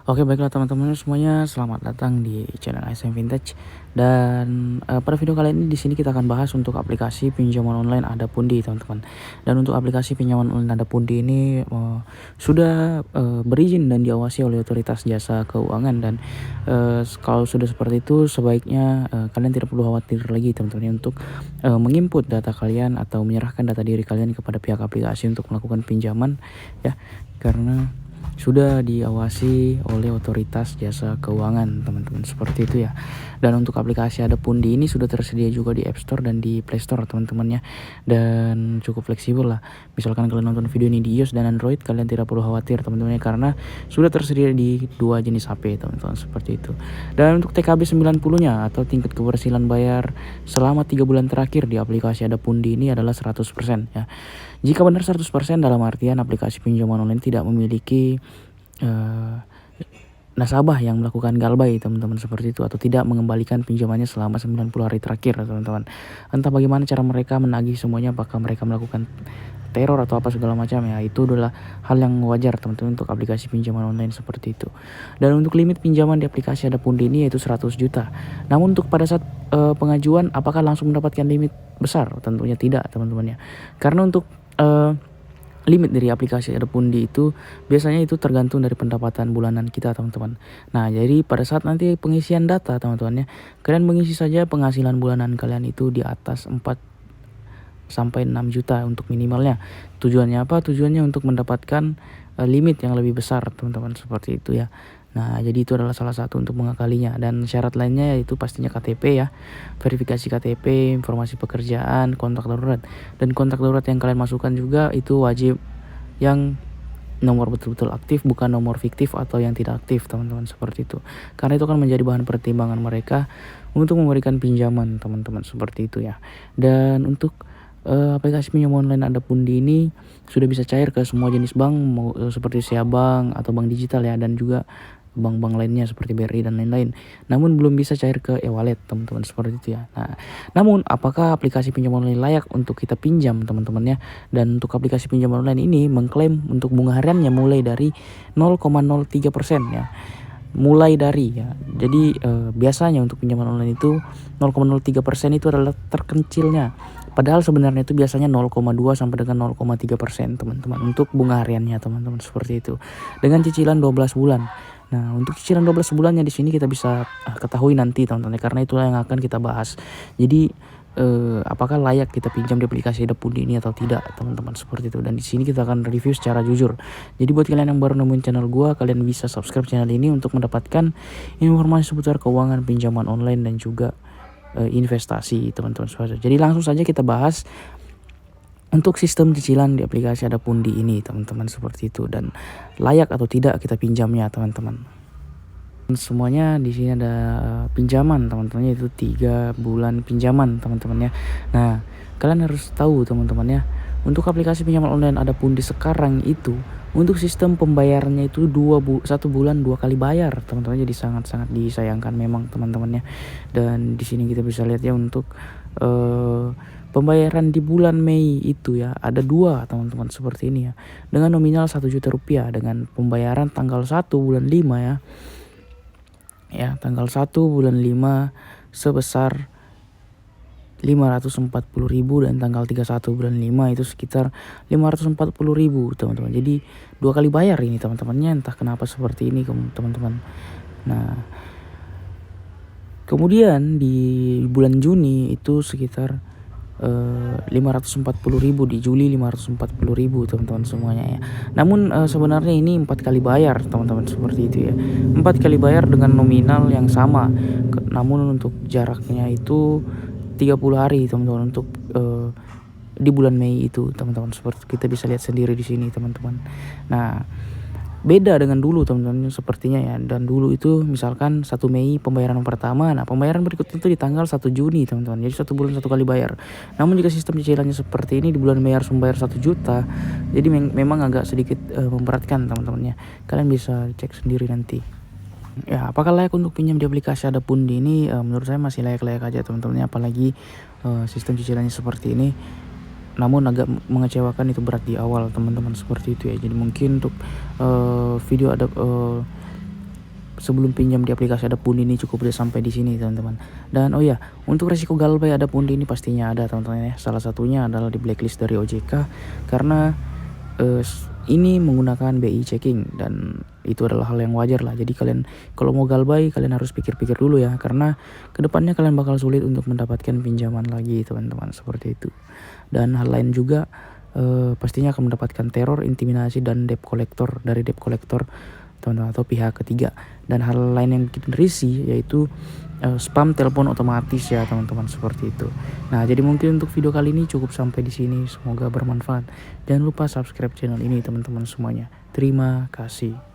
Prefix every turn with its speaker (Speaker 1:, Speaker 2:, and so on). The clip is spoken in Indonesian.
Speaker 1: Oke, baiklah teman-teman semuanya, selamat datang di channel ASM Vintage. Dan pada video kali ini di sini kita akan bahas untuk aplikasi pinjaman online Adapundi, teman-teman. Dan untuk aplikasi pinjaman online Adapundi ini sudah berizin dan diawasi oleh otoritas jasa keuangan. Dan kalau sudah seperti itu, sebaiknya kalian tidak perlu khawatir lagi, teman-teman, untuk menginput data kalian atau menyerahkan data diri kalian kepada pihak aplikasi untuk melakukan pinjaman, ya, karena sudah diawasi oleh otoritas jasa keuangan, teman-teman, seperti itu ya. Dan untuk aplikasi Adapundi ini sudah tersedia juga di App Store dan di Play Store, teman-teman ya. Dan cukup fleksibel lah. Misalkan kalian nonton video ini di iOS dan Android, kalian tidak perlu khawatir, teman-teman ya, karena sudah tersedia di dua jenis HP, teman-teman, seperti itu. Dan untuk TKB 90-nya atau tingkat keberhasilan bayar selama 3 bulan terakhir di aplikasi Adapundi ini adalah 100% ya. Jika benar 100% dalam artian aplikasi pinjaman online tidak memiliki nasabah yang melakukan galbay, teman-teman, seperti itu, atau tidak mengembalikan pinjamannya selama 90 hari terakhir, teman-teman. Entah bagaimana cara mereka menagih semuanya, apakah mereka melakukan teror atau apa segala macam ya, itu adalah hal yang wajar, teman-teman, untuk aplikasi pinjaman online seperti itu. Dan untuk limit pinjaman di aplikasi Adapundi ini yaitu 100 juta. Namun untuk pada saat pengajuan apakah langsung mendapatkan limit besar? Tentunya tidak, teman-teman ya. Karena untuk limit dari aplikasi Adapundi itu biasanya itu tergantung dari pendapatan bulanan kita, teman-teman. Nah, jadi pada saat nanti pengisian data, teman-teman ya, kalian mengisi saja penghasilan bulanan kalian itu di atas 4 sampai 6 juta untuk minimalnya. Tujuannya apa? Tujuannya untuk mendapatkan limit yang lebih besar, teman-teman, seperti itu ya. Nah, jadi itu adalah salah satu untuk mengakalinya. Dan syarat lainnya yaitu pastinya KTP ya, verifikasi KTP, informasi pekerjaan, kontak darurat. Dan kontak darurat yang kalian masukkan juga itu wajib yang nomor betul-betul aktif, bukan nomor fiktif atau yang tidak aktif, teman-teman, seperti itu. Karena itu kan menjadi bahan pertimbangan mereka untuk memberikan pinjaman, teman-teman, seperti itu ya. Dan untuk aplikasi pinjaman online Adapundi ini sudah bisa cair ke semua jenis bank, seperti Sia Bank atau bank digital ya, dan juga bank-bank lainnya seperti BRI dan lain-lain. Namun belum bisa cair ke e-wallet, teman-teman, seperti itu ya. Nah, namun apakah aplikasi pinjaman online layak untuk kita pinjam, teman-teman ya? Dan untuk aplikasi pinjaman online ini mengklaim untuk bunga hariannya mulai dari 0,03% ya. Mulai dari ya. Jadi biasanya untuk pinjaman online itu 0,03% itu adalah terkecilnya. Padahal sebenarnya itu biasanya 0,2 sampai dengan 0,3%, teman-teman, untuk bunga hariannya, teman-teman, seperti itu. Dengan cicilan 12 bulan. Nah, untuk cicilan 12 bulannya di sini kita bisa ketahui nanti, teman-teman, karena itulah yang akan kita bahas. Jadi apakah layak kita pinjam di aplikasi Adapundi ini atau tidak, teman-teman, seperti itu. Dan di sini kita akan review secara jujur. Jadi buat kalian yang baru nemuin channel gua, kalian bisa subscribe channel ini untuk mendapatkan informasi seputar keuangan, pinjaman online, dan juga investasi, teman-teman. Jadi langsung saja kita bahas untuk sistem cicilan di aplikasi Adapundi ini, teman-teman, seperti itu, dan layak atau tidak kita pinjamnya, teman-teman. Semuanya di sini ada pinjaman, teman-teman, yaitu 3 bulan pinjaman, teman-teman ya. Nah, kalian harus tahu, teman-teman ya, untuk aplikasi pinjaman online Adapundi sekarang itu untuk sistem pembayarannya itu 1 bulan 2 kali bayar, teman-teman. Jadi sangat-sangat disayangkan memang, teman-teman ya. Dan di sini kita bisa lihat ya untuk pembayaran di bulan Mei itu ya ada 2, teman-teman, seperti ini ya. Dengan nominal 1 juta rupiah dengan pembayaran tanggal 1 bulan 5 ya. Ya, tanggal 1 bulan 5 sebesar 540.000 dan tanggal 31 bulan 5 itu sekitar 540.000, teman-teman. Jadi 2 kali bayar ini, teman-temannya, entah kenapa seperti ini, teman-teman. Nah, kemudian di bulan Juni itu sekitar 540.000, di Juli 540.000, teman-teman, semuanya ya. Namun sebenarnya ini 4 kali bayar, teman-teman, seperti itu ya. 4 kali bayar dengan nominal yang sama. Namun untuk jaraknya itu 30 hari, teman-teman, untuk di bulan Mei itu, teman-teman, seperti kita bisa lihat sendiri di sini, teman-teman. Nah, beda dengan dulu, teman-teman, sepertinya ya. Dan dulu itu misalkan 1 Mei pembayaran pertama, nah pembayaran berikutnya itu di tanggal 1 Juni, teman-teman. Jadi 1 bulan 1 kali bayar. Namun jika sistem cicilannya seperti ini, di bulan Mei harus membayar 1 juta. Jadi memang agak sedikit memberatkan, teman-teman ya. Kalian bisa cek sendiri nanti. Ya, apakah layak untuk pinjam di aplikasi Adapundi ini? Menurut saya masih layak-layak aja, teman-teman, apalagi sistem cicilannya seperti ini. Namun agak mengecewakan itu berat di awal, teman-teman, seperti itu ya. Jadi mungkin untuk video ada sebelum pinjam di aplikasi ada pundi ini cukup udah sampai di sini teman-teman. Dan oh ya, untuk resiko galbay ada pundi ini pastinya ada teman-teman ya. Salah satunya adalah di blacklist dari OJK karena ini menggunakan BI checking dan itu adalah hal yang wajar lah. Jadi kalian kalau mau galbay kalian harus pikir-pikir dulu ya, karena kedepannya kalian bakal sulit untuk mendapatkan pinjaman lagi teman-teman, seperti itu. Dan hal lain juga pastinya akan mendapatkan teror, intimidasi dan debt collector dari debt collector teman-teman atau pihak ketiga. Dan hal lain yang bikin risih yaitu spam telepon otomatis ya teman-teman, seperti itu. Nah, jadi mungkin untuk video kali ini cukup sampai di sini. Semoga bermanfaat. Jangan lupa subscribe channel ini teman-teman semuanya. Terima kasih.